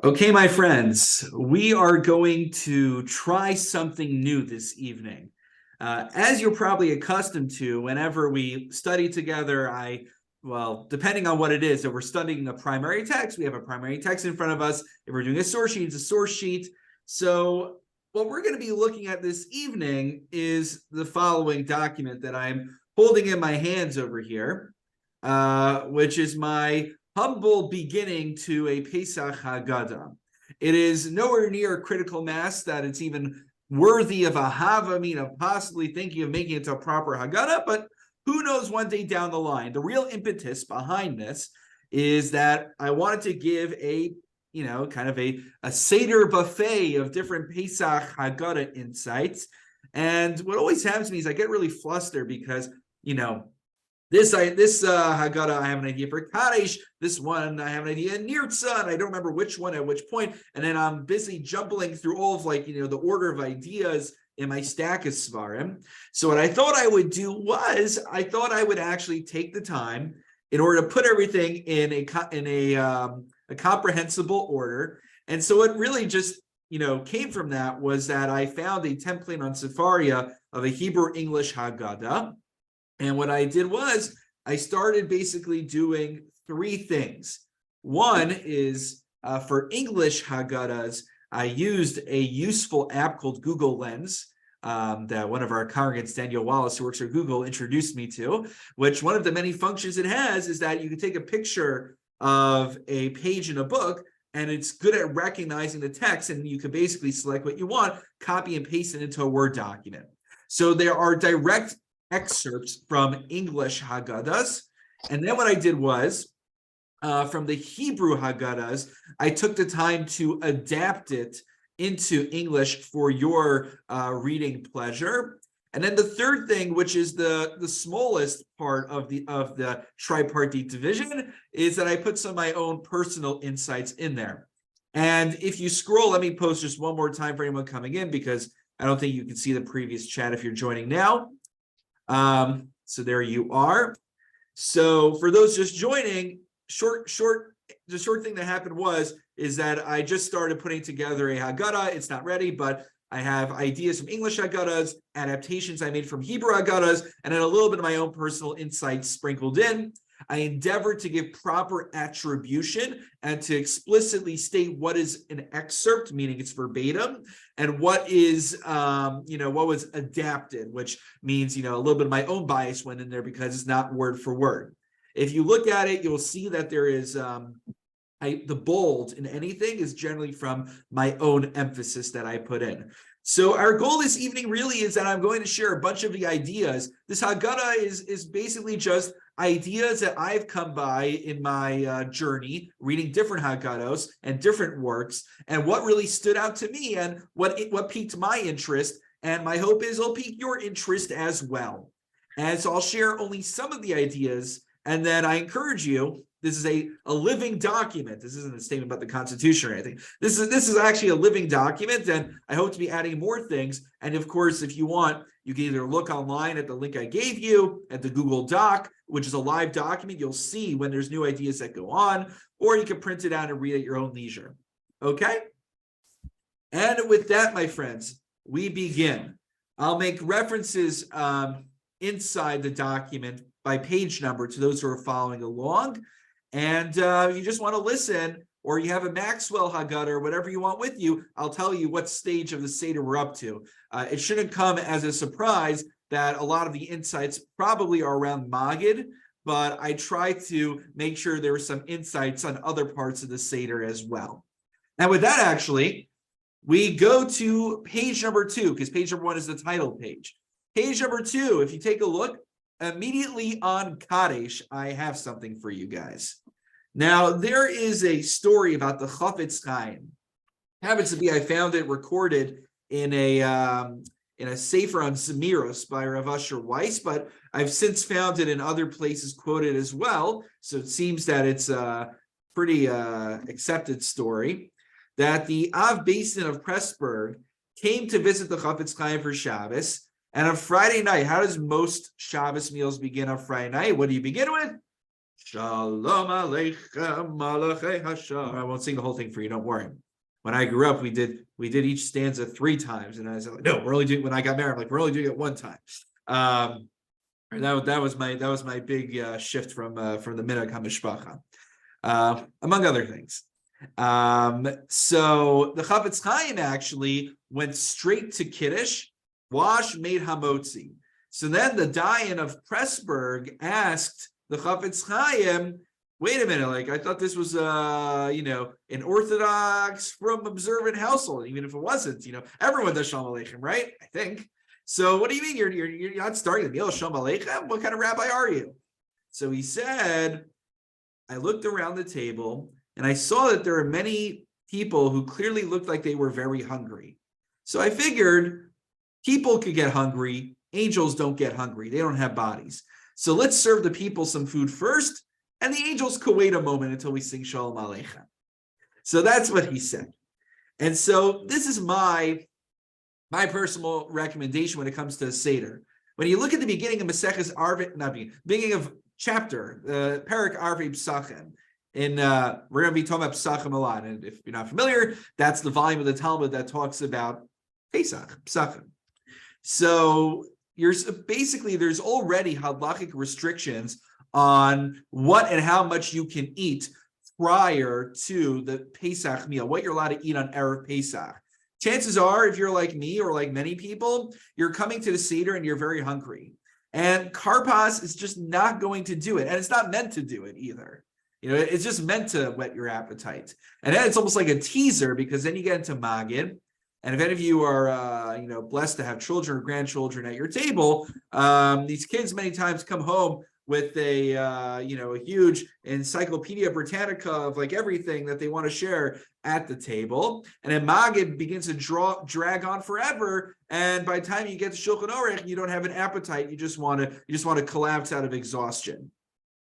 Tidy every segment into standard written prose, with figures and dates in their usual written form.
Okay, my friends, we are going to try something new this evening. As you're probably accustomed to, whenever we study together, depending on what it is, if we're studying a primary text, we have a primary text in front of us. If we're doing a source sheet, it's a source sheet. So what we're going to be looking at this evening is the following document that I'm holding in my hands over here, which is my humble beginning to a Pesach Haggadah. It is nowhere near critical mass that it's even worthy of a Havamina, of possibly thinking of making it to a proper Haggadah, but who knows one day down the line. The real impetus behind this is that I wanted to give kind of a Seder buffet of different Pesach Haggadah insights. And what always happens to me is I get really flustered because, this Haggadah, I have an idea for Kaddish. This one, I have an idea in Nirtza, and I don't remember which one at which point. And then I'm busy jumbling through all of the order of ideas in my stack of Svarim. So what I thought I would do was I thought I would actually take the time in order to put everything in a comprehensible order. And so what really just came from that was that I found a template on Sefaria of a Hebrew-English Haggadah. And what I did was I started basically doing three things. One is for English Haggadahs, I used a useful app called Google Lens that one of our congregants, Daniel Wallace, who works for Google, introduced me to, which one of the many functions it has is that you can take a picture of a page in a book, and it's good at recognizing the text, and you can basically select what you want, copy and paste it into a Word document. So there are direct excerpts from English Haggadahs. And then what I did was, from the Hebrew Haggadahs, I took the time to adapt it into English for your reading pleasure. And then the third thing, which is the smallest part of the tripartite division, is that I put some of my own personal insights in there. And if you scroll, let me post just one more time for anyone coming in, because I don't think you can see the previous chat if you're joining now. So there you are. So for those just joining, the short thing that happened is that I just started putting together a Haggadah. It's not ready, but I have ideas from English Haggadahs, adaptations I made from Hebrew Haggadahs, and then a little bit of my own personal insights sprinkled in. I endeavored to give proper attribution and to explicitly state what is an excerpt, meaning it's verbatim, and what is, what was adapted, which means, a little bit of my own bias went in there because it's not word for word. If you look at it, you'll see that there is the bold in anything is generally from my own emphasis that I put in. So our goal this evening really is that I'm going to share a bunch of the ideas. This Haggadah is basically just ideas that I've come by in my journey, reading different Haggadahs and different works, and what really stood out to me and what piqued my interest. And my hope is it'll pique your interest as well. And so I'll share only some of the ideas, and then I encourage you. This is a living document. This isn't a statement about the Constitution or anything. This is actually a living document, and I hope to be adding more things. And of course, if you want, you can either look online at the link I gave you, at the Google Doc, which is a live document. You'll see when there's new ideas that go on, or you can print it out and read at your own leisure. Okay? And with that, my friends, we begin. I'll make references inside the document by page number to those who are following along. And you just want to listen, or you have a Maxwell Haggadah or whatever you want with you, I'll tell you what stage of the Seder we're up to. It shouldn't come as a surprise that a lot of the insights probably are around Magid, but I try to make sure there are some insights on other parts of the Seder as well. And with that, actually, we go to page number 2, because page number 1 is the title page. Page number 2, if you take a look, immediately on Kaddish, I have something for you guys. Now, there is a story about the Chafetz Chaim. Happens to be, I found it recorded in a sefer on Zemiros by Rav Asher Weiss, but I've since found it in other places quoted as well. So it seems that it's a pretty accepted story. That the Av Basin of Pressburg came to visit the Chafetz Chaim for Shabbos. And on Friday night, how does most Shabbos meals begin on Friday night? What do you begin with? Shalom Aleichem Malachei Hashem. I won't sing the whole thing for you, don't worry. When I grew up, we did each stanza 3 times, and I was like, no, we're only doing. When I got married, I'm like, we're only doing it 1 time. That was my big shift from the minhag hamishpacha, among other things. So the Chafetz Chaim actually went straight to Kiddush, wash, made hamotzi. So then the Dayan of Pressburg asked the Chafetz Chaim, wait a minute, like I thought this was an Orthodox from observant household, even if it wasn't, everyone does Shalom Aleichem, right? I think. So what do you mean you're not starting the meal Shalom Aleichem? What kind of rabbi are you? So he said, I looked around the table and I saw that there are many people who clearly looked like they were very hungry. So I figured people could get hungry, angels don't get hungry, they don't have bodies. So let's serve the people some food first, and the angels could wait a moment until we sing Shalom Aleichem. So that's what he said. And so this is my personal recommendation when it comes to Seder. When you look at the beginning of Maseches Arvei, beginning of chapter, Perek Arvei Psachim, we're going to be talking about Psachim a lot. And if you're not familiar, that's the volume of the Talmud that talks about Pesach, Psachim. So there's already halachic restrictions on what and how much you can eat prior to the Pesach meal, what you're allowed to eat on Erev Pesach. Chances are, if you're like me or like many people, you're coming to the Seder and you're very hungry. And karpas is just not going to do it. And it's not meant to do it either. It's just meant to whet your appetite. And then it's almost like a teaser, because then you get into Magid. And if any of you are, blessed to have children or grandchildren at your table, these kids many times come home with a huge Encyclopedia Britannica of like everything that they want to share at the table. And then Magid begins to drag on forever. And by the time you get to Shulchan Aruch, you don't have an appetite. You just want to collapse out of exhaustion.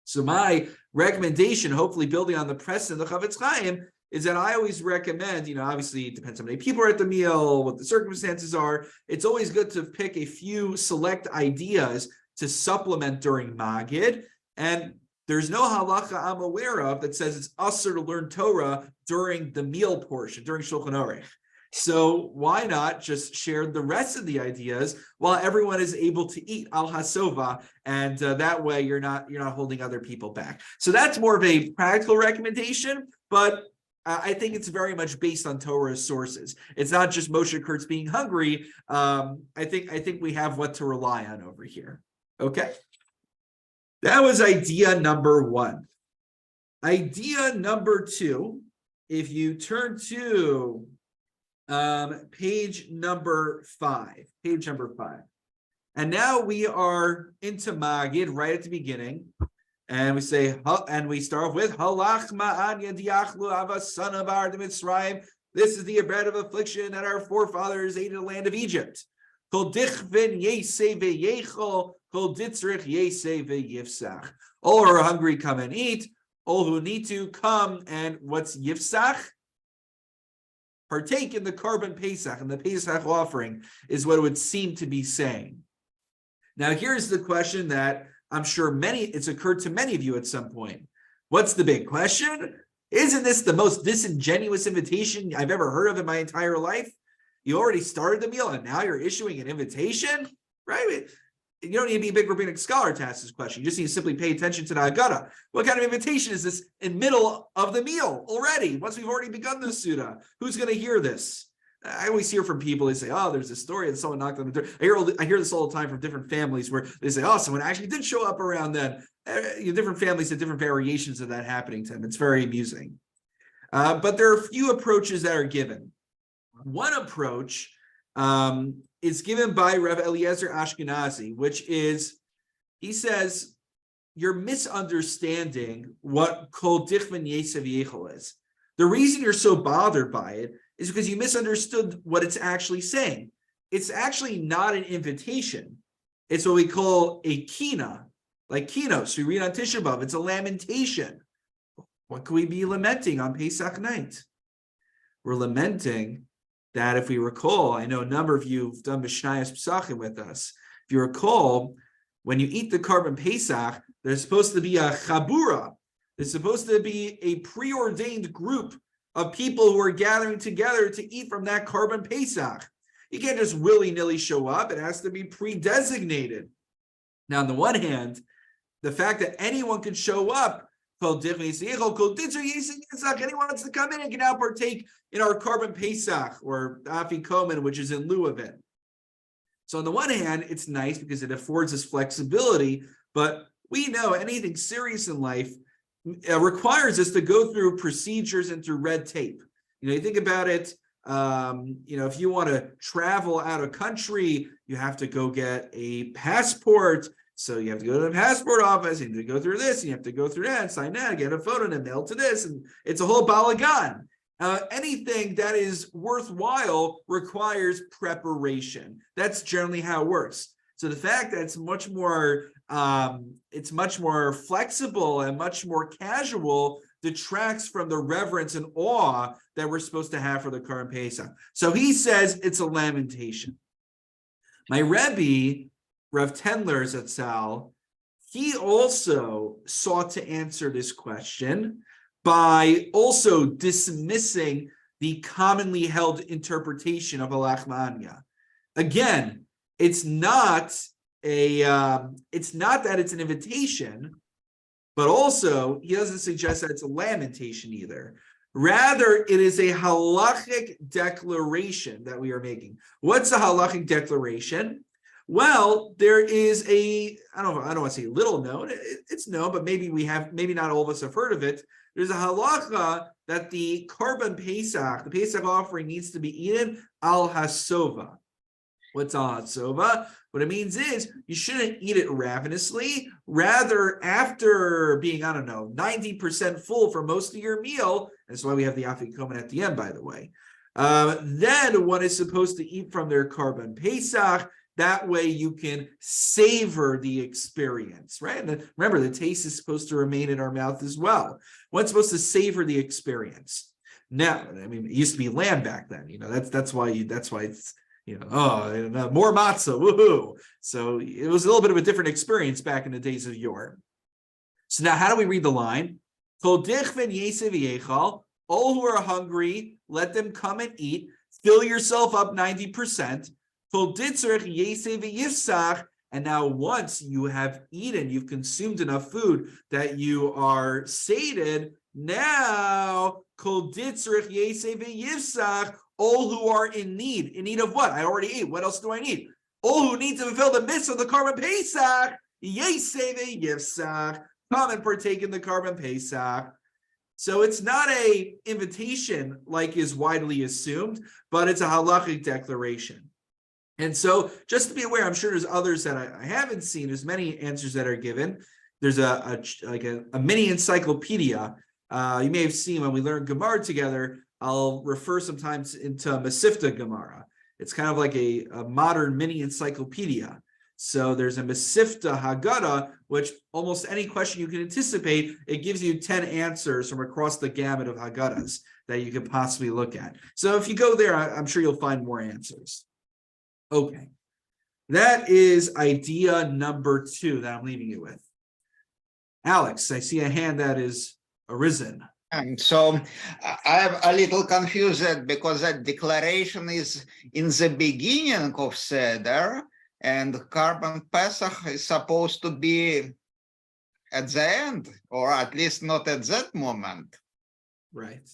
So my recommendation, hopefully building on the precedent of the Chafetz Chaim, is that I always recommend, obviously it depends how many people are at the meal, what the circumstances are. It's always good to pick a few select ideas to supplement during Magid. And there's no halacha I'm aware of that says it's usher to learn Torah during the meal portion, during Shulchan Aruch. So why not just share the rest of the ideas while everyone is able to eat al hasova, and that way you're not holding other people back. So that's more of a practical recommendation, but I think it's very much based on Torah's sources. It's not just Moshe Kurtz being hungry. I think we have what to rely on over here. Okay, that was idea number 1. Idea number 2, if you turn to page number 5. And now we are into Magid right at the beginning. And we say, and we start off with Halach ma'an yadiachlu avasana b'ar Mitzrayim. This is the bread of affliction that our forefathers ate in the land of Egypt. Kol dichvin yesei ve'yechol, kol ditzrich yesei ve'yifsach. All who are hungry, come and eat. All who need to, come and what's yifsach? Partake in the Korban Pesach, and the Pesach offering is what it would seem to be saying. Now, here's the question that I'm sure it's occurred to many of you at some point. What's the big question? Isn't this the most disingenuous invitation I've ever heard of in my entire life? You already started the meal and now you're issuing an invitation, right? You don't need to be a big rabbinic scholar to ask this question. You just need to simply pay attention to the Haggadah. What kind of invitation is this in middle of the meal already? Once we've already begun the Suda, who's going to hear this? I always hear from people, they say, oh, there's a story that someone knocked on the door. I hear this all the time from different families where they say, oh, someone actually did show up around then. Different families have different variations of that happening to them. It's very amusing. But there are a few approaches that are given. One approach is given by Rev Eliezer Ashkenazi, which is, he says, you're misunderstanding what Kol Dichvan Yesev Yechol is. The reason you're so bothered by it is because you misunderstood what it's actually saying. It's actually not an invitation. It's what we call a kina, like kinos. We read on Tisha B'Av. It's a lamentation. What could we be lamenting on Pesach night? We're lamenting that, if we recall, I know a number of you have done Mishnayos Pesachim with us. If you recall, when you eat the Korban Pesach, There's supposed to be a chabura. There's supposed to be a preordained group of people who are gathering together to eat from that Karban Pesach. You can't just willy-nilly show up. It has to be pre-designated. Now, on the one hand, the fact that anyone could show up, anyone wants to come in and can now partake in our Karban Pesach or Afikomen, which is in lieu of it. So on the one hand, it's nice because it affords us flexibility, but we know anything serious in life requires us to go through procedures and through red tape. You think about it, if you want to travel out of country, you have to go get a passport. So you have to go to the passport office, and you have to go through this, and you have to go through that, and sign that, get a photo, and mail to this, and it's a whole balagan. Anything that is worthwhile requires preparation. That's generally how it works. So the fact that it's much more flexible and much more casual detracts from the reverence and awe that we're supposed to have for the Karban Pesach. So he says it's a lamentation. My Rebbe, Rav Tendler Zatzal, he also sought to answer this question by also dismissing the commonly held interpretation of Halach Ma'anya. Again, it's not that it's an invitation, but also he doesn't suggest that it's a lamentation either. Rather, it is a halachic declaration that we are making. What's a halachic declaration? Well, there is I don't want to say little known, it's known, but maybe not all of us have heard of it. There's a halacha that the Karban Pesach, the Pesach offering, needs to be eaten al hasova. What's al hasova? What it means is you shouldn't eat it ravenously. Rather, after being, 90% full for most of your meal, that's why we have the afikomen at the end, by the way, then one is supposed to eat from their Karban Pesach. That way you can savor the experience, right? And remember, the taste is supposed to remain in our mouth as well. One's supposed to savor the experience. Now, it used to be lamb back then. That's why it's more matzah, woohoo! So it was a little bit of a different experience back in the days of yore. So now, how do we read the line? All who are hungry, let them come and eat. Fill yourself up 90%. And now once you have eaten, you've consumed enough food that you are sated, now all who are in need of what? I already ate. What else do I need? All who need to fulfill the mitzvah of the Karban Pesach, come and partake in the Karban Pesach. So it's not a invitation like is widely assumed, but it's a halachic declaration. And so just to be aware, I'm sure there's others that I haven't seen. There's many answers that are given. There's a mini encyclopedia. You may have seen when we learned Gemara together, I'll refer sometimes into Masifta Gemara. It's kind of like a modern mini encyclopedia. So there's a Masifta Haggadah, which almost any question you can anticipate, it gives you 10 answers from across the gamut of Haggadahs that you could possibly look at. So if you go there, I'm sure you'll find more answers. Okay, that is idea number 2 that I'm leaving you with. Alex, I see a hand that is arisen. And so I am a little confused because that declaration is in the beginning of Seder, and Karban Pesach is supposed to be at the end, or at least not at that moment. Right.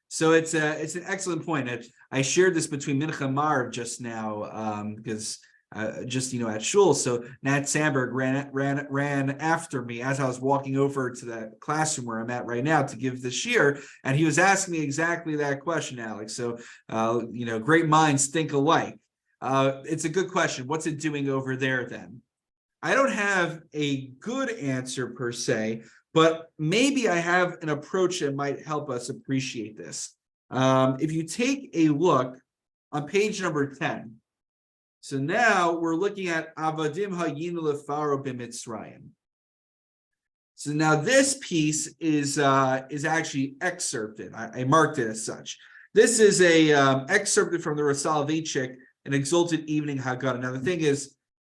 So it's an excellent point. I shared this between Mincha and Marv just now because at shul. So Nat Sandberg ran after me as I was walking over to that classroom where I'm at right now to give the shiur, and he was asking me exactly that question, Alex. So great minds think alike. It's a good question. What's it doing over there then? I don't have a good answer per se, but maybe I have an approach that might help us appreciate this. If you take a look on page number 10, so now we're looking at Avadim Hayinu Lefaro B'Mitzrayim. So now this piece is actually excerpted. I marked it as such. This is a excerpted from the Rasal Soloveitchik, an Exalted Evening Haggadah. Now the thing is,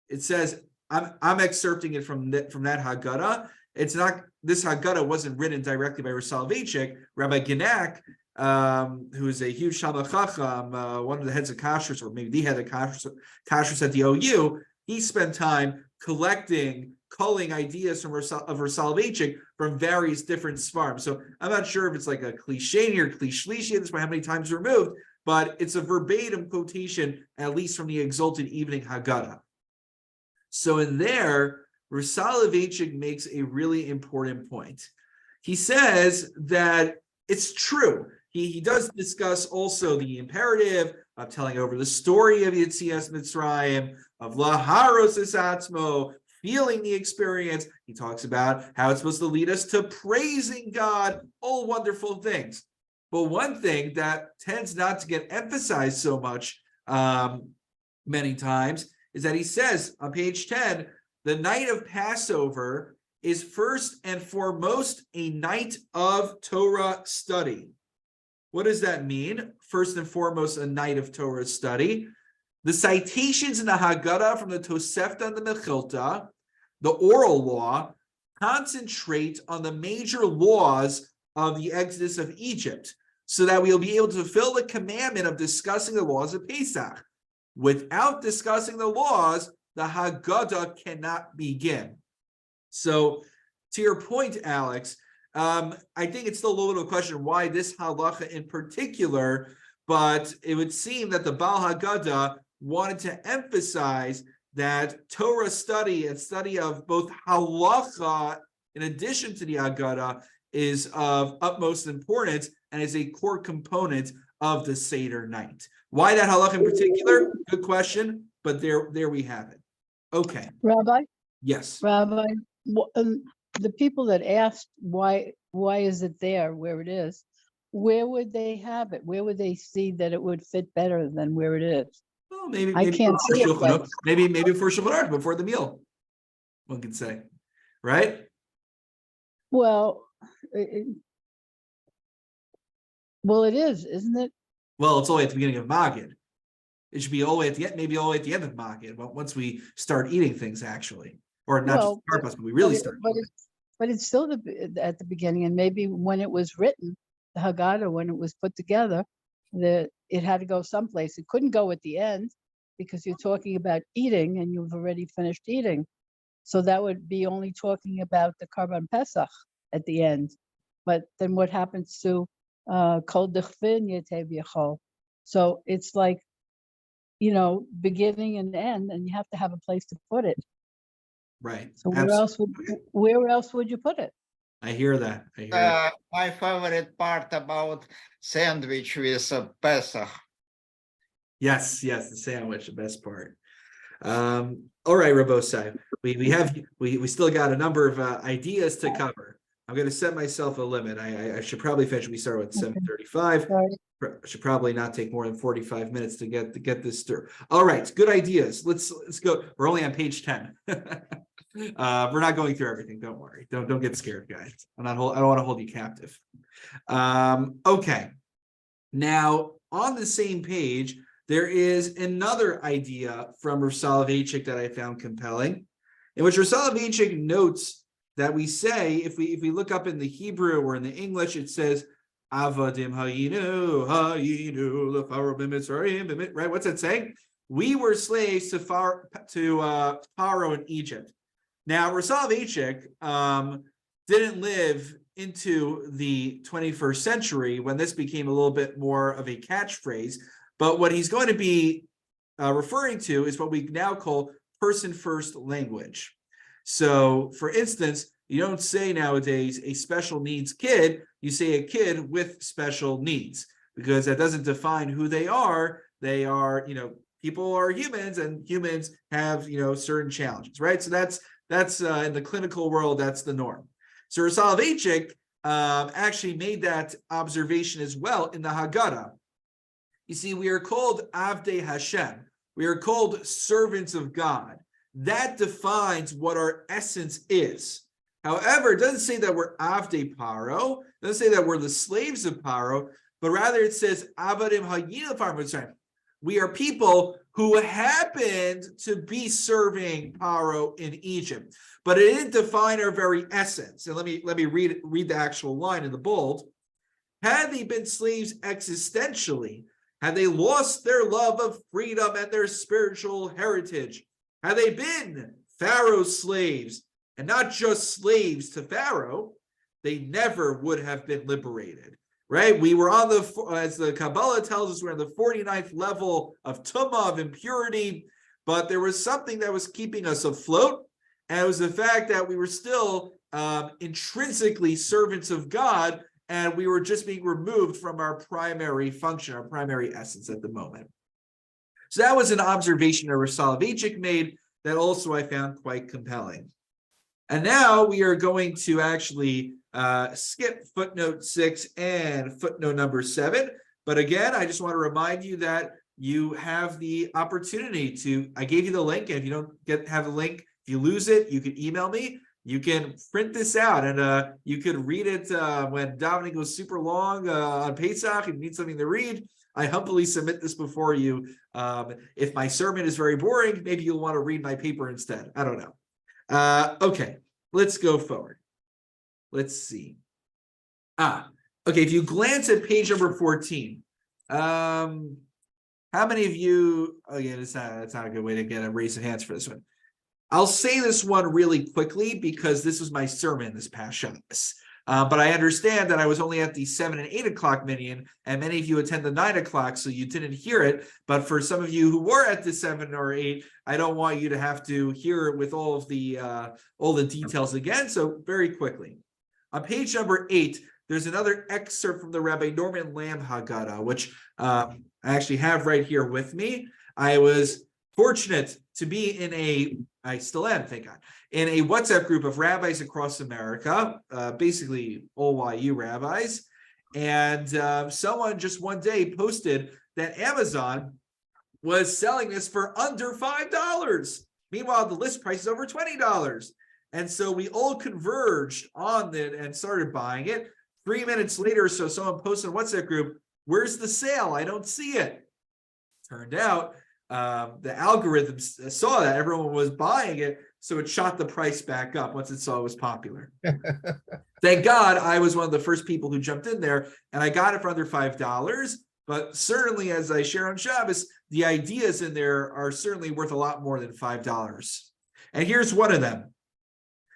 it says I'm excerpting it from that Haggadah. It's not, this Haggadah wasn't written directly by Rav Soloveitchik. Rabbi Genack, who is a huge Talmid Chacham, one of the heads of Kashrus, or maybe the head of Kashrus at the OU, he spent time culling ideas from Rav Soloveitchik from various different svarim. So I'm not sure if it's like a cliche or klishlishi at this point, how many times removed, but it's a verbatim quotation, at least from the Exalted Evening Haggadah. So in there, Rav Soloveitchik makes a really important point. He says that it's true. He does discuss also the imperative of telling over the story of Yetzias Mitzrayim, of Laharos es Atzmo, feeling the experience. He talks about how it's supposed to lead us to praising God, all wonderful things. But one thing that tends not to get emphasized so much many times is that he says on page 10, the night of Passover is first and foremost a night of Torah study. What does that mean? First and foremost, a night of Torah study. The citations in the Haggadah from the Tosefta and the Mechilta, the oral law, concentrate on the major laws of the Exodus of Egypt, so that we'll be able to fulfill the commandment of discussing the laws of Pesach. Without discussing the laws, the Haggadah cannot begin. So, to your point, Alex, I think it's still a little bit of a question why this halacha in particular, but it would seem that the Baal Haggadah wanted to emphasize that Torah study and study of both halacha in addition to the Haggadah is of utmost importance and is a core component of the Seder night. Why that halacha in particular? Good question, but there we have it. Okay. Rabbi? Yes. Rabbi, the people that asked why is it there where it is, where would they have it? Where would they see that it would fit better than where it is? Well, maybe I can't see it, but- maybe for Shulchan Aruch before the meal, one could say, right? Well, it is, isn't it? Well, it's only at the beginning of Magid. It should be all the way at the end, maybe all the way at the end of Magid, but once we start eating things, actually, or not just start, but we really start. But it's still at the beginning, and maybe when it was written, the Haggadah, when it was put together, it had to go someplace. It couldn't go at the end because you're talking about eating and you've already finished eating. So that would be only talking about the Karban Pesach at the end. But then what happens to Kol Dechvin Yetev Yechol? So it's like, beginning and end, and you have to have a place to put it. Right. So where else would you put it? I hear that. My favorite part about sandwich with Pesach. Yes, the sandwich, the best part. All right, Rabosai, we still got a number of ideas to cover. I'm going to set myself a limit. I should probably finish. We start with 7:35. I should probably not take more than 45 minutes to get this through. All right, good ideas. Let's go. We're only on page 10. We're not going through everything. Don't worry. Don't get scared, guys. I don't want to hold you captive. Okay. Now on the same page, there is another idea from Rav Soloveitchik that I found compelling, in which Rav Soloveitchik notes that we say, if we look up in the Hebrew or in the English, it says Avadim hayinu lefaru b'mitzrayim, right? What's it saying? We were slaves to Pharaoh in Egypt. Now, Rav Soloveitchik didn't live into the 21st century when this became a little bit more of a catchphrase. But what he's going to be referring to is what we now call person-first language. So, for instance, you don't say nowadays a special needs kid, you say a kid with special needs, because that doesn't define who they are. They are, people are humans, and humans have, certain challenges, right? So that's in the clinical world, that's the norm. So Rav Soloveitchik actually made that observation as well in the Haggadah. You see, we are called Avdei Hashem. We are called servants of God. That defines what our essence is. However, it doesn't say that we're Avdei Paro. It doesn't say that we're the slaves of Paro, but rather it says Avadim Hayinu Pharaoh. We are people who happened to be serving Paro in Egypt, but it didn't define our very essence. And let me read the actual line in the bold. Had they been slaves existentially, had they lost their love of freedom and their spiritual heritage, had they been Pharaoh's slaves and not just slaves to Pharaoh, they never would have been liberated. Right? We were on as the Kabbalah tells us, we're on the 49th level of tumah, of impurity, but there was something that was keeping us afloat, and it was the fact that we were still intrinsically servants of God, and we were just being removed from our primary function, our primary essence at the moment. So that was an observation that Soloveitchik made that also I found quite compelling. And now we are going to actually skip footnote 6 and footnote number 7. But again, I just want to remind you that you have the opportunity to, I gave you the link, and if you don't have the link, if you lose it, you can email me. You can print this out, and you could read it when davening goes super long on Pesach and you need something to read. I humbly submit this before you. If my sermon is very boring, maybe you'll want to read my paper instead. I don't know. Okay, let's go forward. Let's see. Okay, if you glance at page number 14, how many of you, again, that's not a good way to get a raise of hands for this one. I'll say this one really quickly because this was my sermon this past Shabbos. But I understand that I was only at the 7 and 8 o'clock minyan, and many of you attend the 9 o'clock, so you didn't hear it. But for some of you who were at the 7 or 8, I don't want you to have to hear it with all the details again. So very quickly, on page number 8, there's another excerpt from the Rabbi Norman Lamb Haggadah, which I actually have right here with me. I was fortunate to be I still am, thank God, in a WhatsApp group of rabbis across America, basically all YU rabbis. And someone just one day posted that Amazon was selling this for under $5. Meanwhile, the list price is over $20. And so we all converged on it and started buying it. 3 minutes later, so someone posted in a WhatsApp group, "Where's the sale? I don't see it." Turned out the algorithms saw that everyone was buying it, so it shot the price back up once it saw it was popular. Thank God I was one of the first people who jumped in there, and I got it for under $5. But certainly, as I share on Shabbos, the ideas in there are certainly worth a lot more than $5. And here's one of them.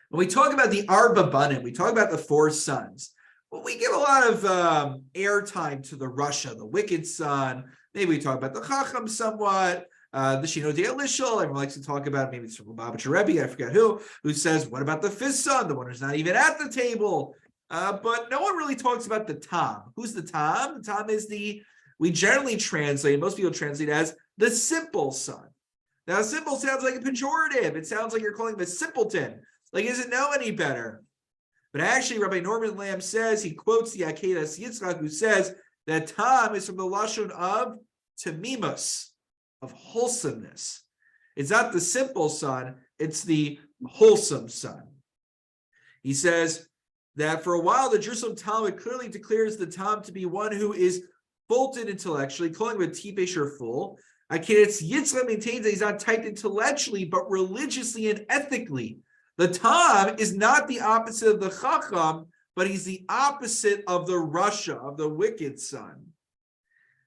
When we talk about the Arba Banim, we talk about the 4 sons. Well, we give a lot of airtime to the Russia, the wicked son. Maybe we talk about the Chacham somewhat. The Shino de Elishal, everyone likes to talk about, maybe it's from Lubavitcher Rebbe, I forget who says, what about the 5th son, the one who's not even at the table? But no one really talks about the Tam. Who's the Tam? The Tam is we generally translate, most people translate as the simple son. Now, simple sounds like a pejorative. It sounds like you're calling him a simpleton. Like, he doesn't know any better. But actually, Rabbi Norman Lamb says, he quotes the Akedah Yitzchak, who says that Tam is from the Lashon of Tamimus, of wholesomeness. It's not the simple son, it's the wholesome son. He says that for a while, the Jerusalem Talmud clearly declares the Tam to be one who is bolted intellectually, calling him a tipesh or fool. Akedah Yitzchak maintains that he's not typed intellectually, but religiously and ethically. The Tam is not the opposite of the Chacham, but he's the opposite of the Russia, of the wicked son.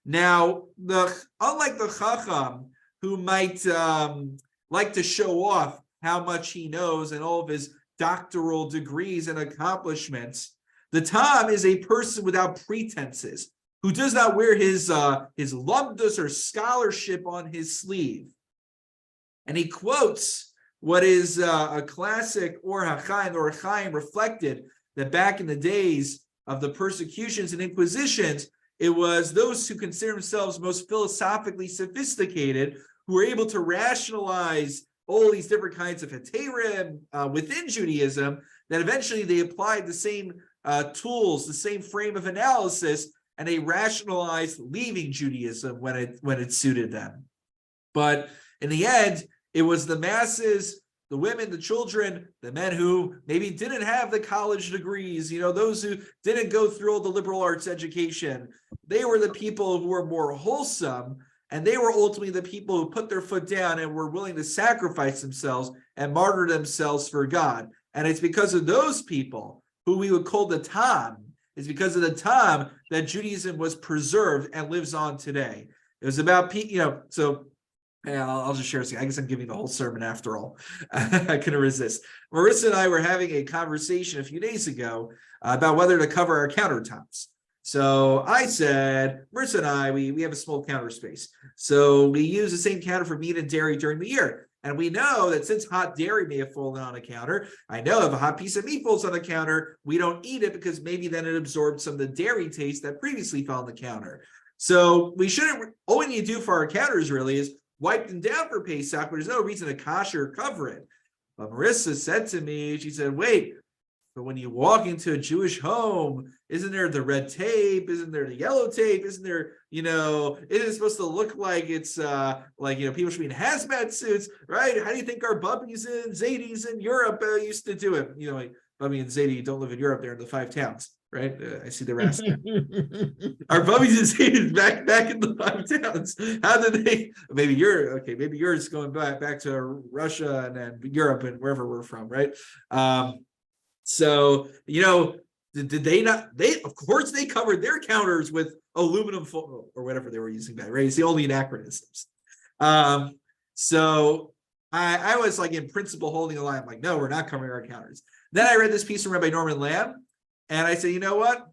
Now, unlike the Chacham, who might like to show off how much he knows and all of his doctoral degrees and accomplishments, the Tam is a person without pretenses, who does not wear his lumdus or scholarship on his sleeve. And he quotes what is a classic Or HaChaim. The Or HaChaim reflected that back in the days of the persecutions and inquisitions, it was those who consider themselves most philosophically sophisticated who were able to rationalize all these different kinds of heterim within Judaism, that eventually they applied the same tools, the same frame of analysis, and they rationalized leaving Judaism when it suited them. But in the end, it was the masses, the women, the children, the men who maybe didn't have the college degrees, those who didn't go through all the liberal arts education. They were the people who were more wholesome. And they were ultimately the people who put their foot down and were willing to sacrifice themselves and martyr themselves for God. And it's because of those people who we would call the Tam. It's because of the Tam that Judaism was preserved and lives on today. It was about, so yeah, I'll just share a second. I guess I'm giving the whole sermon after all. I couldn't resist. Marissa and I were having a conversation a few days ago about whether to cover our countertops. So I said, Marissa and I, we have a small counter space. So we use the same counter for meat and dairy during the year. And we know that since hot dairy may have fallen on a counter, I know if a hot piece of meat falls on the counter, we don't eat it because maybe then it absorbed some of the dairy taste that previously fell on the counter. So we shouldn't, all we need to do for our counters really is wipe them down for Pesach, but there's no reason to kosher or cover it. But Marissa said to me, she said, wait, but when you walk into a Jewish home, isn't there the red tape? Isn't there the yellow tape? Isn't there, isn't it supposed to look like it's people should be in hazmat suits, right? How do you think our bubbies and Zadis in Europe used to do it? Like Bubby and Zadie don't live in Europe, they're in the 5 towns, right? I see the rest. Our bubbies and Zadis back in the 5 towns. How did they? Maybe you're just going back to Russia and then Europe and wherever we're from, right? So, did they not? Of course, they covered their counters with aluminum foil or whatever they were using back, right? It's the only anachronisms. So I was like in principle holding the line. I'm like, no, we're not covering our counters. Then I read this piece from Rabbi Norman Lamb, and I said, you know what?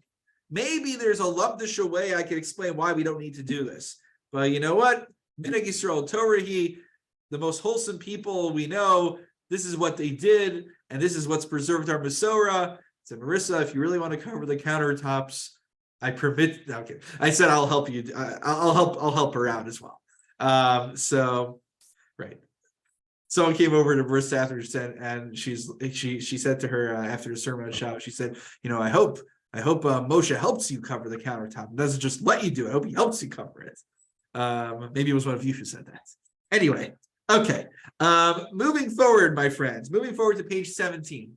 Maybe there's a lumdisha way I can explain why we don't need to do this. But you know what? Minhag Yisrael Torah, the most wholesome people we know, this is what they did, and this is what's preserved our Masorah. So Marissa, if you really want to cover the countertops, I permit. Okay, I said I'll help you. I'll help her out as well. Right. Someone came over to Marissa after and she said to her after the sermon on Shabbat, she said, I hope Moshe helps you cover the countertop. It doesn't just let you do it. I hope he helps you cover it. Maybe it was one of you who said that. Anyway, okay. Moving forward, my friends. Moving forward to page 17.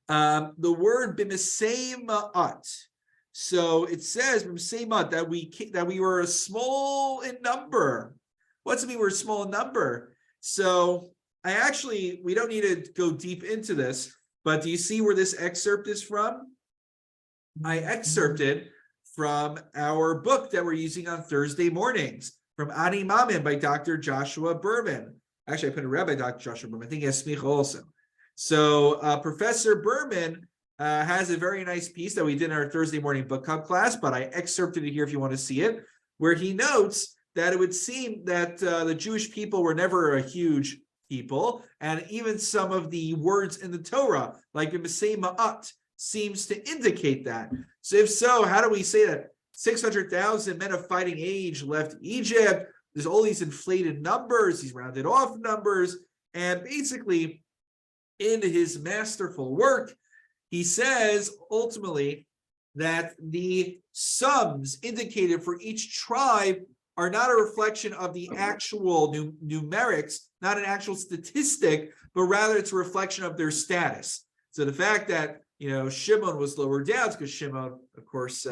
The word b'misei ma'at. So it says b'misei ma'at that we were small in number. What's it mean we're small in number? So we don't need to go deep into this, but do you see where this excerpt is from? I excerpted from our book that we're using on Thursday mornings, from Ani Mamin by Dr. Joshua Berman. Actually, I put a Rabbi Dr. Joshua Berman. I think he has smicha also. So Professor Berman has a very nice piece that we did in our Thursday morning book club class, but I excerpted it here if you want to see it, where he notes that it would seem that the Jewish people were never a huge people, and even some of the words in the Torah, like b'misei ma'at, seems to indicate that. So if so, how do we say that 600,000 men of fighting age left Egypt? There's all these inflated numbers, these rounded off numbers, and basically in his masterful work, he says ultimately that the sums indicated for each tribe are not a reflection of the actual numerics, not an actual statistic, but rather it's a reflection of their status. So the fact that Shimon was lower down because Shimon, of course,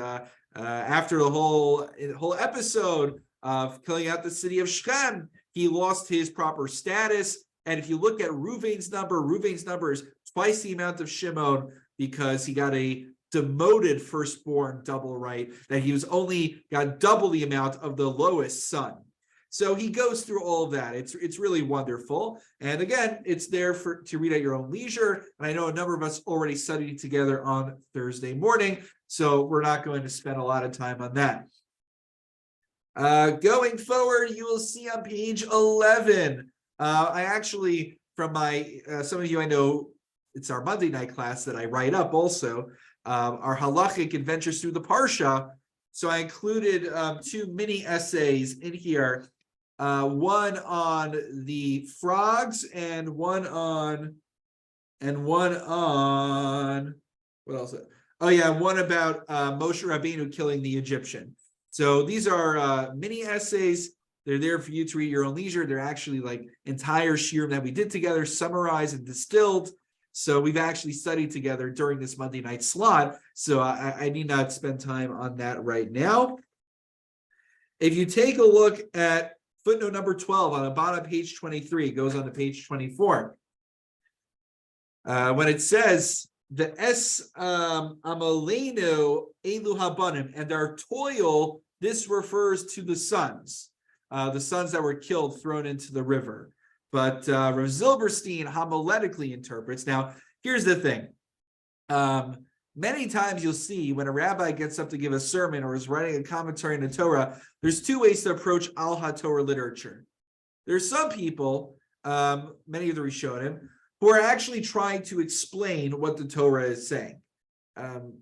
after the whole episode of killing out the city of Shechem, he lost his proper status. And if you look at Reuven's number is twice the amount of Shimon because he got a demoted firstborn double right, that he was only got double the amount of the lowest son. So he goes through all of that. It's really wonderful. And again, it's there to read at your own leisure. And I know a number of us already studied together on Thursday morning, so we're not going to spend a lot of time on that. Going forward, you will see on page 11. I actually, from some of you I know, it's our Monday night class that I write up also. Our halachic adventures through the Parsha. So I included 2 mini essays in here, one on the frogs and one on what else? Oh yeah, one about Moshe Rabbeinu killing the Egyptian. So these are mini essays. They're there for you to read your own leisure. They're actually like entire shiurim that we did together, summarized and distilled. So we've actually studied together during this Monday night slot. So I need not spend time on that right now. If you take a look at footnote number 12 on the bottom of page 23, it goes on to page 24. When it says the amalenu elu habanim, and our toil, this refers to the sons that were killed, thrown into the river. But Rav Zilberstein homiletically interprets. Now, here's the thing. Many times you'll see when a rabbi gets up to give a sermon or is writing a commentary on the Torah, there's two ways to approach Al HaTorah literature. There's some people, many of the Rishonim, who are actually trying to explain what the Torah is saying.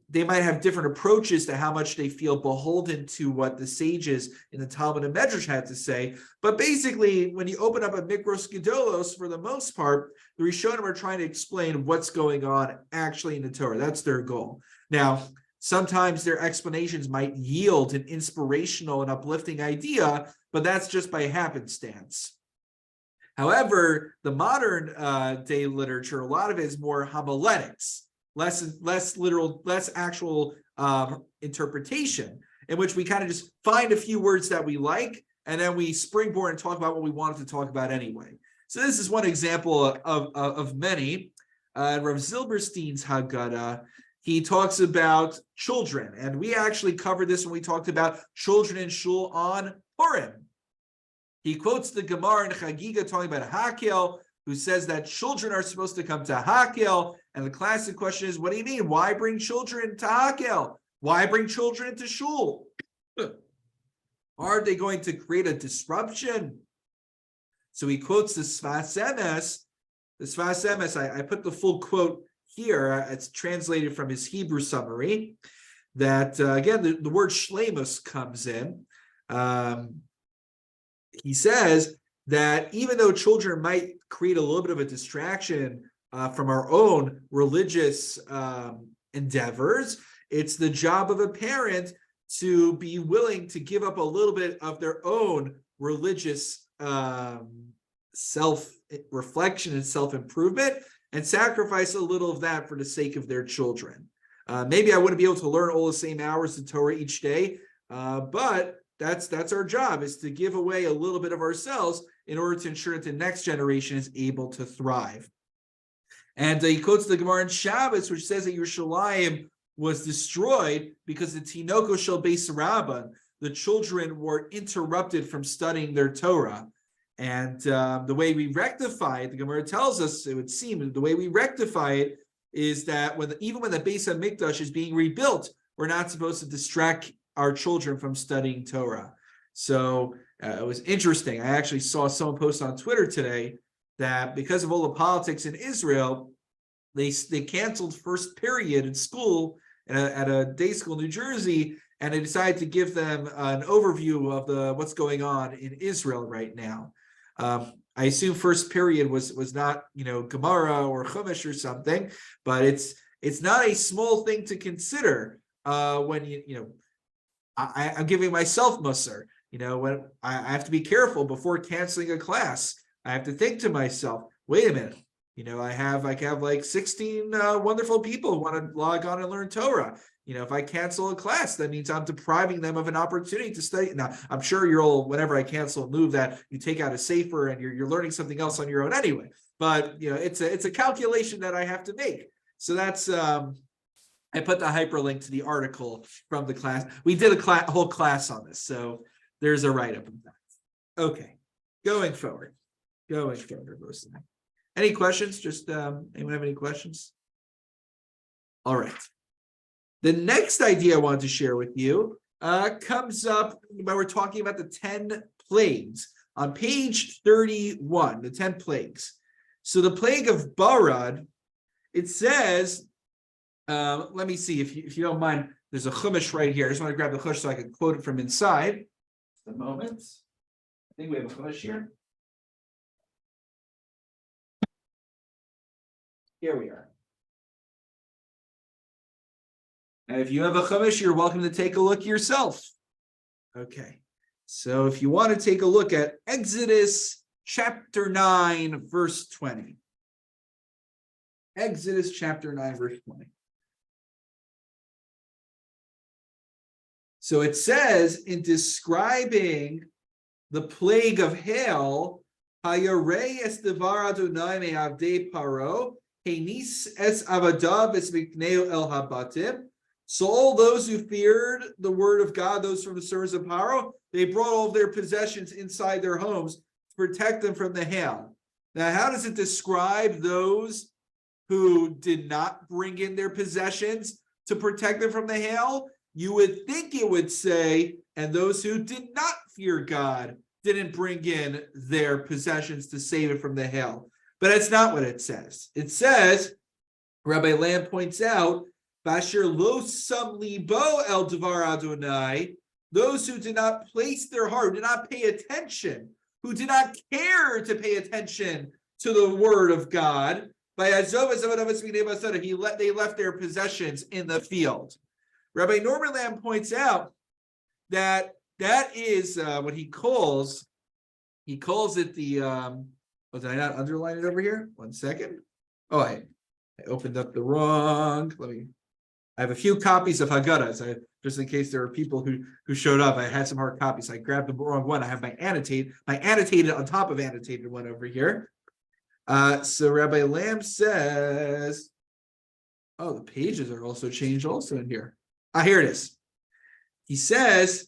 They might have different approaches to how much they feel beholden to what the sages in the Talmud and Medrash had to say. But basically, when you open up a Mikros Gedolos, for the most part, the Rishonim are trying to explain what's going on actually in the Torah. That's their goal. Now, sometimes their explanations might yield an inspirational and uplifting idea, but that's just by happenstance. However, the modern day literature, a lot of it is more homiletics. Less literal, less actual interpretation, in which we kind of just find a few words that we like, and then we springboard and talk about what we wanted to talk about anyway. So this is one example of many. Rav Zilberstein's Haggadah, he talks about children, and we actually covered this when we talked about children in shul on Purim. He quotes the Gemara in Chagiga talking about Hakel, who says that children are supposed to come to Hakel. And the classic question is, what do you mean? Why bring children to Hakel? Why bring children into shul? Are they going to create a disruption? So he quotes the Sfas Emes. The Sfas Emes, I put the full quote here. It's translated from his Hebrew summary. That, again, the word shlemus comes in. He says that even though children might create a little bit of a distraction from our own religious endeavors, it's the job of a parent to be willing to give up a little bit of their own religious self-reflection and self-improvement and sacrifice a little of that for the sake of their children. Maybe I wouldn't be able to learn all the same hours of Torah each day, but that's our job, is to give away a little bit of ourselves in order to ensure that the next generation is able to thrive. And he quotes the Gemara in Shabbos, which says that Yerushalayim was destroyed because the Tinoko Shel Beis Rabban, the children were interrupted from studying their Torah. And the way we rectify it, the Gemara tells us, it would seem, the way we rectify it is that even when the Beis HaMikdash is being rebuilt, we're not supposed to distract our children from studying Torah. So it was interesting. I actually saw someone post on Twitter today that because of all the politics in Israel, they canceled first period in school at a day school in New Jersey, and they decided to give them an overview of what's going on in Israel right now. I assume first period was not Gemara or Chumash or something, but it's not a small thing to consider when I'm giving myself musar. When I have to be careful before canceling a class. I have to think to myself, wait a minute, I have like 16 wonderful people who want to log on and learn Torah. If I cancel a class, that means I'm depriving them of an opportunity to study. Now, I'm sure whenever I cancel and move, that you take out a safer and you're learning something else on your own anyway. But it's a calculation that I have to make. So that's I put the hyperlink to the article from the class. We did a whole class on this, so there's a write-up of that. Okay, going forward. Any questions? Just anyone have any questions? All right. The next idea I wanted to share with you comes up when we're talking about the 10 plagues on page 31, the 10 plagues. So the plague of Barad, it says, let me see if you don't mind, there's a chumash right here. I just want to grab the chumash so I can quote it from inside. Just a moment. I think we have a chumash here. Here we are. And if you have a chumash, you're welcome to take a look yourself. Okay. So if you want to take a look at Exodus chapter 9, verse 20. Exodus chapter 9, verse 20. So it says in describing the plague of hail, Hayarei es devar Adonai me'avdei paro, henis es avadav es mikneu el habatim. So all those who feared the word of God, those from the servants of Paro, they brought all of their possessions inside their homes to protect them from the hail. Now, how does it describe those who did not bring in their possessions to protect them from the hail? You would think it would say, and those who did not fear God didn't bring in their possessions to save it from the hail. But that's not what it says. It says, Rabbi Lamb points out, Basher lo sam libo el devar Adonai, those who did not place their heart, did not pay attention, who did not care to pay attention to the word of God, they left their possessions in the field. Rabbi Norman Lamb points out that is what he calls it the did I not underline it over here? 1 second. Oh, I opened up the wrong. I have a few copies of Haggadah, just in case there are people who showed up. I had some hard copies. I grabbed the wrong one. I have my annotated on top of annotated one over here. So Rabbi Lamb says, oh, the pages are also changed also in here. Here it is. He says,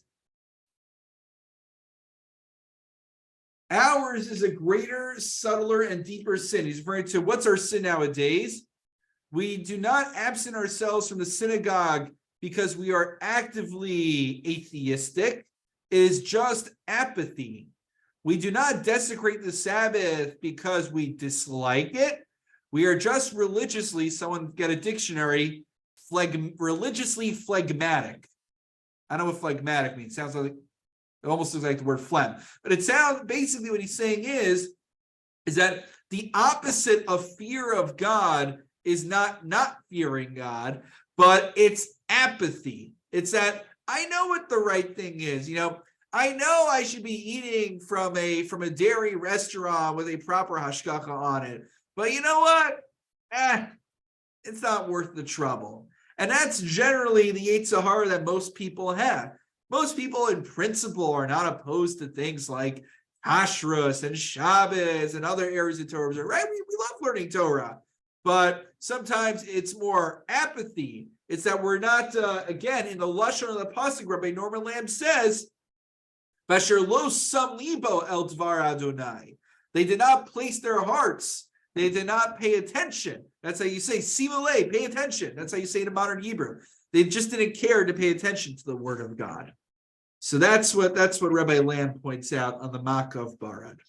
ours is a greater, subtler, and deeper sin. He's referring to what's our sin nowadays. We do not absent ourselves from the synagogue because we are actively atheistic. It is just apathy. We do not desecrate the Sabbath because we dislike it. We are just religiously, someone get a dictionary, religiously phlegmatic. I don't know what phlegmatic means. Sounds like, it almost looks like the word phlegm. But it sounds, basically what he's saying is that the opposite of fear of God is not fearing God, but it's apathy. It's that I know what the right thing is. I know I should be eating from a dairy restaurant with a proper hashgacha on it, but you know what? It's not worth the trouble. And that's generally the Yetzer Hara that most people have. Most people in principle are not opposed to things like Kashrus and Shabbos and other areas of Torah, right? We love learning Torah. But sometimes it's more apathy. It's that we're not, again, in the Lashon of the Pasuk, Rabbi Norman Lamb says, Basher lo sam libo el dvar Adonai. They did not place their hearts. They did not pay attention. That's how you say, simule, pay attention. That's how you say it in modern Hebrew. They just didn't care to pay attention to the word of God. So that's what Rabbi Lamb points out on the Makav Barad.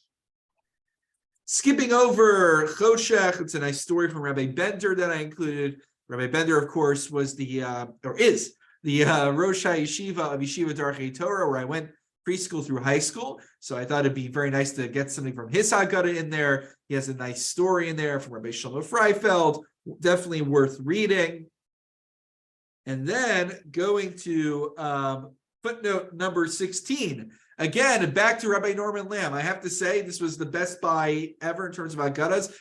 Skipping over Choshech, it's a nice story from Rabbi Bender that I included. Rabbi Bender, of course, was is the Rosh HaYeshiva of Yeshiva Darchei Torah, where I went preschool through high school. So I thought it'd be very nice to get something from his Haggadah in there. He has a nice story in there from Rabbi Shlomo Freifeld, definitely worth reading. And then going to footnote number 16. Again, back to Rabbi Norman Lamb. I have to say, this was the best buy ever in terms of Haggadahs,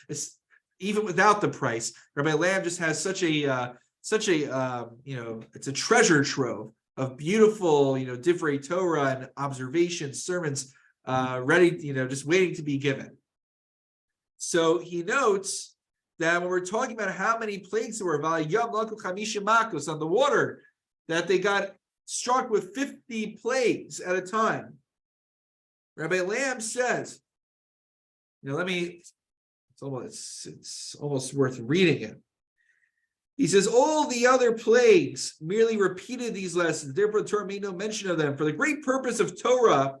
even without the price. Rabbi Lamb just has such a it's a treasure trove of beautiful, divrei Torah and observations, sermons, ready, just waiting to be given. So he notes that when we're talking about how many plagues there were, on the water, that they got struck with 50 plagues at a time. Rabbi Lamb says, it's almost worth reading it. He says, all the other plagues merely repeated these lessons. Therefore, the Torah made no mention of them. For the great purpose of Torah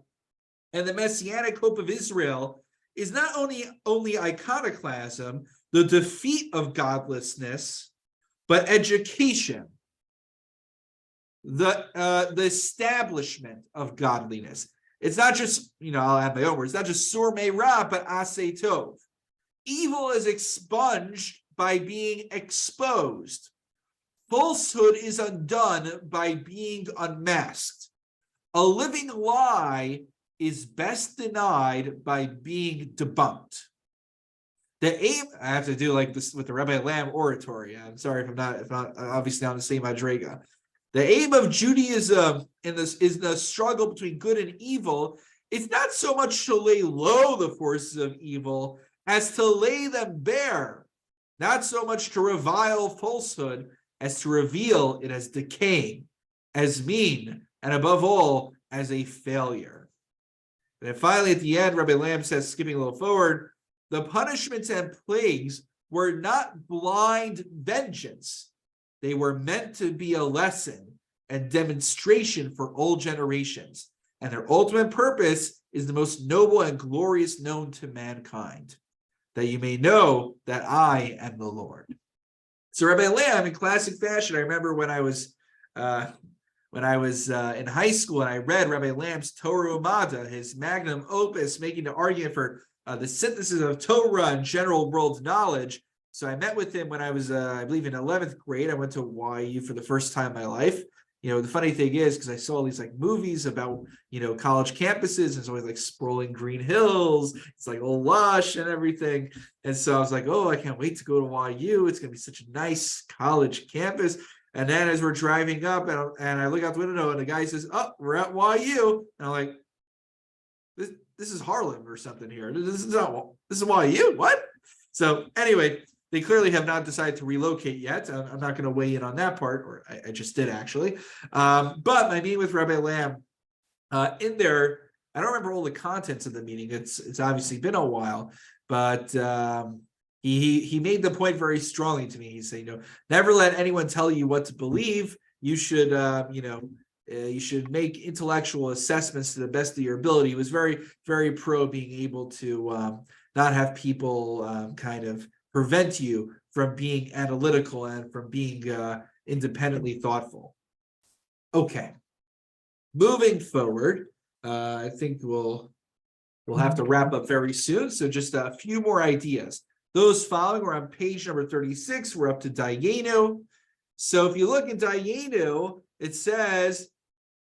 and the messianic hope of Israel is not only iconoclasm, the defeat of godlessness, but education, the establishment of godliness. It's not just, I'll add my own words, not just sur me'ra, but aseh tov. Evil is expunged by being exposed. Falsehood is undone by being unmasked. A living lie is best denied by being debunked. The aim, I have to do like this with the Rabbi Lamb oratory. I'm sorry if I'm not obviously on the same madrega. The aim of Judaism in this is the struggle between good and evil. It's not so much to lay low the forces of evil as to lay them bare, not so much to revile falsehood as to reveal it as decaying, as mean, and above all, as a failure. And then finally, at the end, Rabbi Lamb says, skipping a little forward, the punishments and plagues were not blind vengeance. They were meant to be a lesson and demonstration for all generations, and their ultimate purpose is the most noble and glorious known to mankind, that you may know that I am the Lord. So Rabbi Lamb, in classic fashion, I remember when I was in high school and I read Rabbi Lamb's Torah Umada, his magnum opus, making the argument for the synthesis of Torah and general world knowledge. So I met with him when I was, I believe, in 11th grade. I went to YU for the first time in my life. The funny thing is, because I saw all these like movies about, college campuses, it's always like sprawling green hills. It's like all lush and everything. And so I was like, oh, I can't wait to go to YU. It's going to be such a nice college campus. And then as we're driving up and I look out the window and the guy says, oh, we're at YU. And I'm like, this is Harlem or something here. This is YU. What? So anyway, they clearly have not decided to relocate yet. I'm not going to weigh in on that part, or I just did actually. But my meeting with Rabbi Lamb, in there, I don't remember all the contents of the meeting. It's obviously been a while, but he made the point very strongly to me. He said, never let anyone tell you what to believe. You should, you should make intellectual assessments to the best of your ability. He was very, very pro being able to not have people kind of prevent you from being analytical and from being independently thoughtful. Okay, moving forward, I think we'll have to wrap up very soon. So just a few more ideas. Those following, we're on page number 36. We're up to Dayenu. So if you look at Dayenu, it says,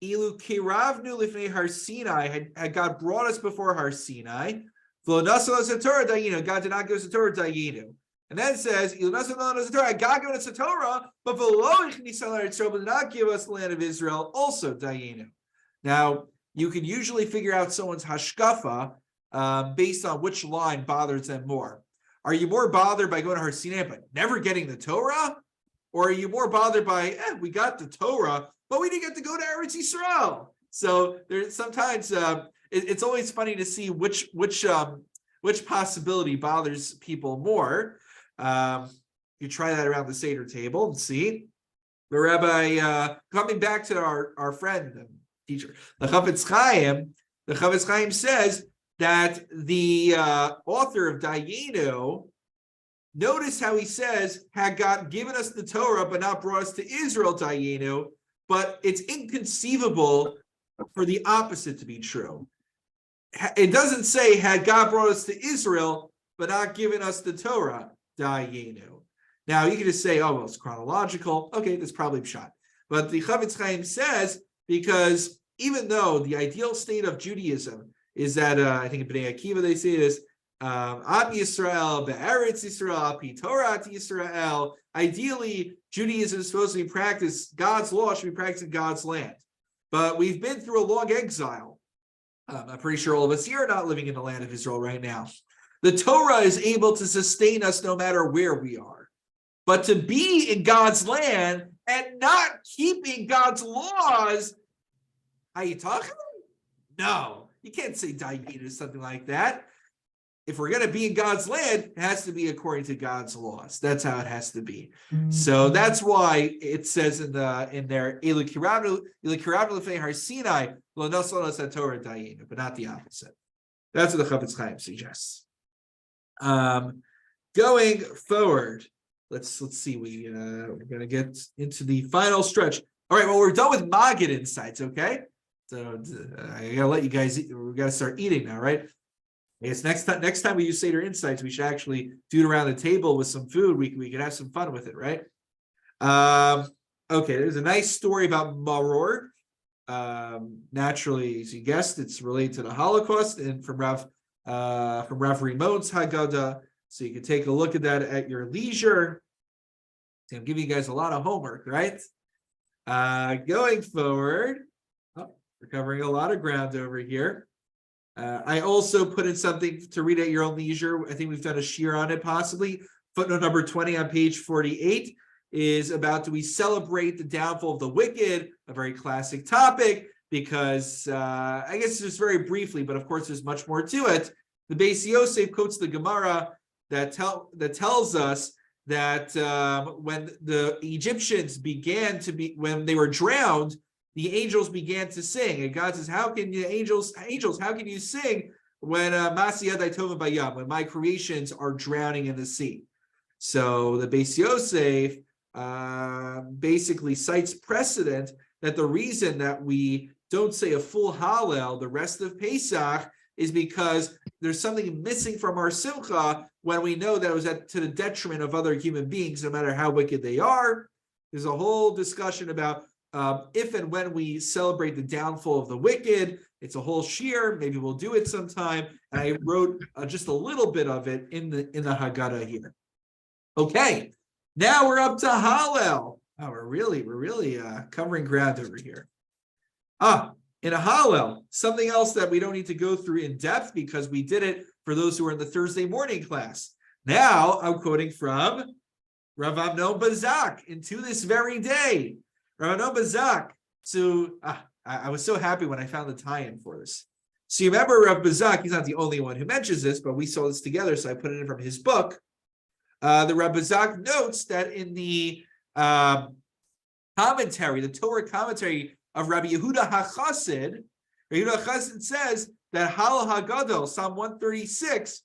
Ilu kiravnu lifnei Har Sinai, had God brought us before Har Sinai, God did not give us a Torah Dayenu. And then it says, God gave us a Torah, but did not give us the land of Israel, also Dayenu. Now, you can usually figure out someone's hashkafa based on which line bothers them more. Are you more bothered by going to Har Sinai but never getting the Torah? Or are you more bothered by, we got the Torah, but we didn't get to go to Eretz Yisrael? So there's sometimes it's always funny to see which possibility bothers people more. You try that around the Seder table and see. The Rabbi, coming back to our friend and teacher, the Chafetz Chaim says that the author of Dayenu, notice how he says, had God given us the Torah but not brought us to Israel, Dayenu, but it's inconceivable for the opposite to be true. It doesn't say, had God brought us to Israel but not given us the Torah, Dayenu. Now, you can just say, oh, well, it's chronological. Okay, that's probably pshat. But the Chafetz Chaim says, because even though the ideal state of Judaism is that, I think in Bnei Akiva they say this, Am Yisrael, Be'eretz Yisrael, Pi Torah Yisrael. Ideally, Judaism is supposed to be practiced, God's law should be practiced in God's land. But we've been through a long exile. I'm pretty sure all of us here are not living in the land of Israel right now. The Torah is able to sustain us no matter where we are. But to be in God's land and not keeping God's laws, how you talking? No, you can't say Dayenu or something like that. If we're going to be in God's land, it has to be according to God's laws. That's how it has to be. So that's why it says in there, Ilu kiravnu lifnei Har Sinai, lo nasal us Torah Dayenu, but not the opposite. That's what the Chafetz Chaim suggests. Going forward, let's see. We're going to get into the final stretch. All right. Well, we're done with Haggadah Insights. Okay. So I gotta let you guys eat. We gotta start eating now, right? I guess next time we use Seder Insights, we should actually do it around the table with some food. We could have some fun with it, right? Okay, there's a nice story about Maror. Naturally, as you guessed, it's related to the Holocaust and from Rav Rimon's Haggadah. So you can take a look at that at your leisure. I'm giving you guys a lot of homework, right? Going forward, we're covering a lot of ground over here. I also put in something to read at your own leisure. I think we've done a shear on it, possibly. Footnote number 20 on page 48 is about, do we celebrate the downfall of the wicked? A very classic topic, because I guess just very briefly, but of course there's much more to it. The Beis Yosef quotes the Gemara that tells us that when the Egyptians when they were drowned, the angels began to sing, and God says, "How can you angels? How can you sing when when my creations are drowning in the sea?" So the Beis Yosef basically cites precedent that the reason that we don't say a full Hallel the rest of Pesach is because there's something missing from our Simcha when we know that it was to the detriment of other human beings, no matter how wicked they are. There's a whole discussion about if and when we celebrate the downfall of the wicked. It's a whole shear. Maybe we'll do it sometime. And I wrote just a little bit of it in the Haggadah here. Okay, now we're up to Hallel. Oh, we're really covering ground over here. In a Hallel, something else that we don't need to go through in depth because we did it for those who are in the Thursday morning class. Now I'm quoting from Rav Amnon Bazak, into this very day. Rav Amnon Bazak. So I was so happy when I found the tie-in for this. So you remember Rav Bazak, he's not the only one who mentions this, but we saw this together, so I put it in from his book. The Rav Bazak notes that in the commentary, the Torah commentary of Rabbi Yehuda HaChassid, Rabbi Yehuda HaChassid says that Hallel HaGadol, Psalm 136,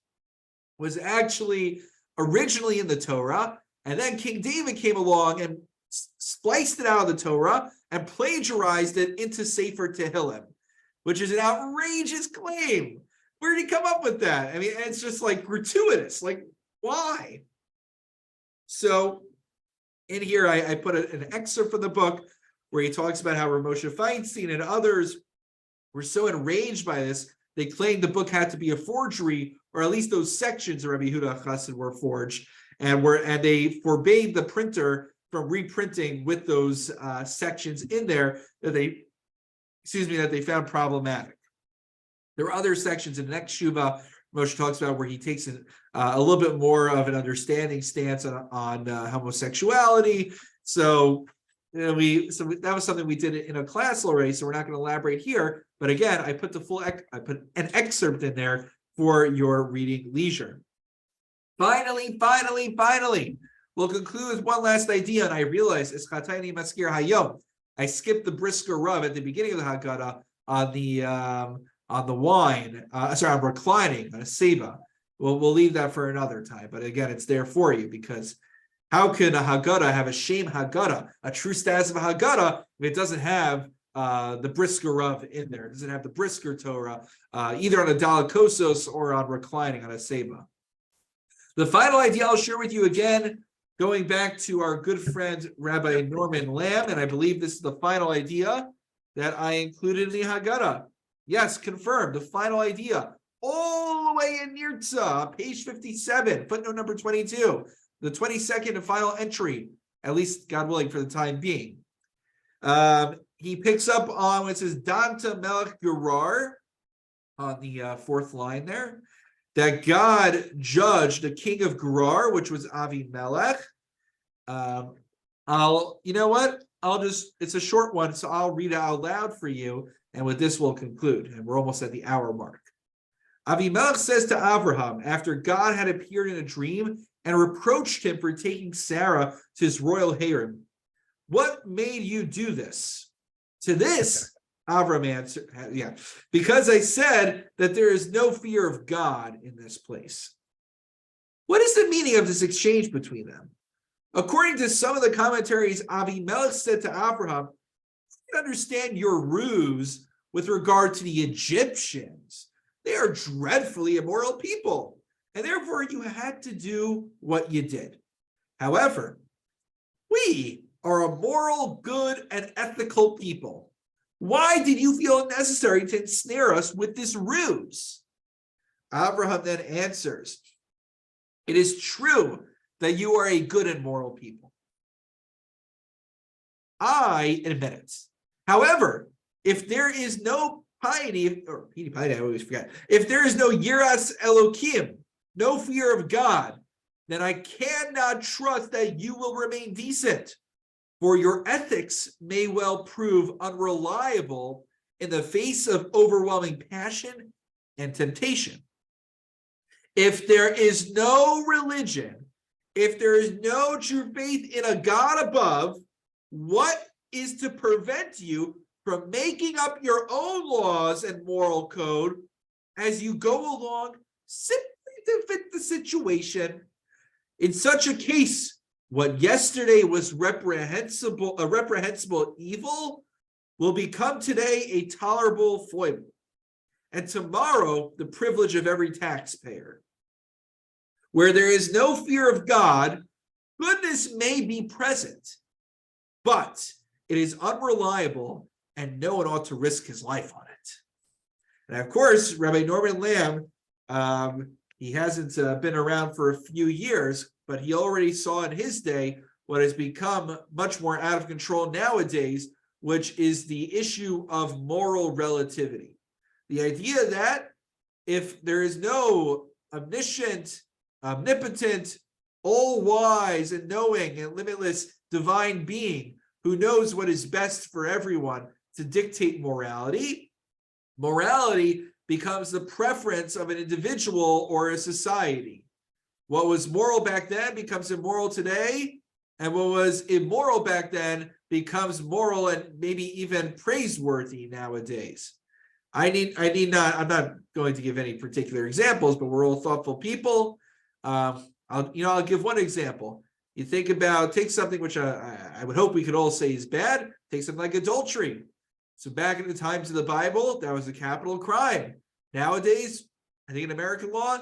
was actually originally in the Torah, and then King David came along and spliced it out of the Torah and plagiarized it into Sefer Tehillim, which is an outrageous claim. Where did he come up with that? I mean, it's just like gratuitous. Like, why? So in here, I put an excerpt from the book where he talks about how Ramosha Feinstein and others were so enraged by this, they claimed the book had to be a forgery, or at least those sections of Rabbi Yehuda HaChassid were forged, and they forbade the printer from reprinting with those sections in there that they found problematic. There are other sections in the next Shuvah Moshe talks about where he takes a little bit more of an understanding stance on homosexuality. So that was something we did in a class already, so we're not going to elaborate here. But again, I put an excerpt in there for your reading leisure. Finally, we'll conclude with one last idea, and I realize it's Chatayni Maskir Hayom. I skipped the Brisker Rav at the beginning of the Haggadah on the wine. I'm reclining on a Seba. We'll leave that for another time. But again, it's there for you, because how can a Haggadah have a shame Haggadah, a true status of a Haggadah, if it doesn't have the Brisker Rav in there? It doesn't have the Brisker Torah, either on a Dalakosos or on reclining on a Seba. The final idea I'll share with you again, going back to our good friend Rabbi Norman Lamb, and I believe this is the final idea that I included in the Haggadah. Yes, confirmed. The final idea, all the way in Nirtza, page 57, footnote number 22, the 22nd and final entry, at least God willing for the time being. He picks up on when it says Danta Melech Gerar on the fourth line there, that God judged the king of Gerar, which was Avimelech. It's a short one, so I'll read it out loud for you. And with this, we'll conclude. And we're almost at the hour mark. Avimelech says to Abraham, after God had appeared in a dream and reproached him for taking Sarah to his royal harem, "What made you do this?" To this, Abraham answered, because I said that there is no fear of God in this place. What is the meaning of this exchange between them? According to some of the commentaries, Avimelech said to Abraham, "I can understand your ruse with regard to the Egyptians. They are dreadfully immoral people, and therefore you had to do what you did. However, we are a moral, good, and ethical people. Why did you feel it necessary to ensnare us with this ruse?" Abraham then answers, "It is true that you are a good and moral people. I admit it. However, if there is no piety, or piety, I always forget, if there is no yiras Elokim, no fear of God, then I cannot trust that you will remain decent, for your ethics may well prove unreliable in the face of overwhelming passion and temptation. If there is no religion, if there is no true faith in a God above, what is to prevent you from making up your own laws and moral code as you go along simply to fit the situation? In such a case, what yesterday was a reprehensible evil will become today a tolerable foible, and tomorrow the privilege of every taxpayer. Where there is no fear of God, goodness may be present, but it is unreliable and no one ought to risk his life on it. And of course, Rabbi Norman Lamb, he hasn't been around for a few years, but he already saw in his day what has become much more out of control nowadays, which is the issue of moral relativity. The idea that if there is no omniscient, omnipotent, all-wise and knowing and limitless divine being who knows what is best for everyone to dictate morality, morality becomes the preference of an individual or a society. What was moral back then becomes immoral today, and what was immoral back then becomes moral and maybe even praiseworthy nowadays. I'm not going to give any particular examples, but we're all thoughtful people. I'll give one example. You take something which I would hope we could all say is bad. Take something like adultery. So back in the times of the Bible, that was a capital crime. Nowadays, I think in American law,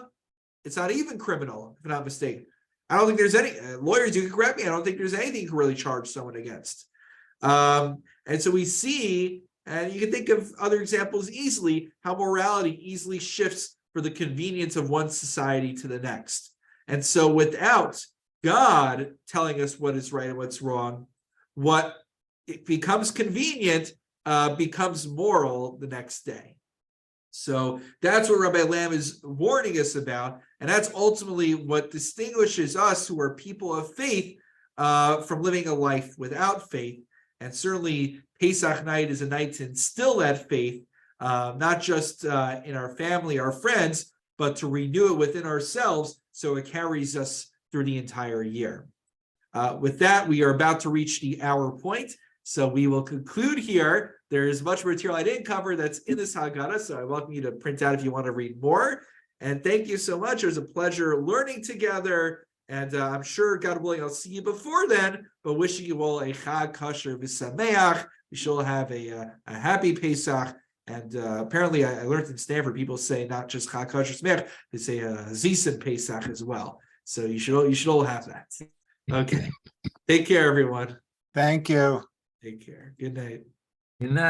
it's not even criminal, if I'm not mistaken. I don't think there's any lawyers, you can correct me, I don't think there's anything you can really charge someone against. And so we see, and you can think of other examples easily, how morality easily shifts for the convenience of one society to the next. And so without God telling us what is right and what's wrong, what it becomes convenient becomes moral the next day. So that's what Rabbi Lamb is warning us about, and that's ultimately what distinguishes us who are people of faith from living a life without faith. And certainly Pesach night is a night to instill that faith, not just in our family, our friends, but to renew it within ourselves so it carries us through the entire year. With that, we are about to reach the hour point, so we will conclude here. There is much material I didn't cover that's in this Haggadah, so I welcome you to print out if you want to read more. And thank you so much. It was a pleasure learning together, and I'm sure, God willing, I'll see you before then, but wishing you all a Chag Kosher V'Sameach. We shall have a happy Pesach. And apparently I learned in Stanford, people say not just Chag Kosher Sameach, they say Zisen Pesach as well. So you should all have that. Okay. Take care, everyone. Thank you. Take care. Good night. Good night.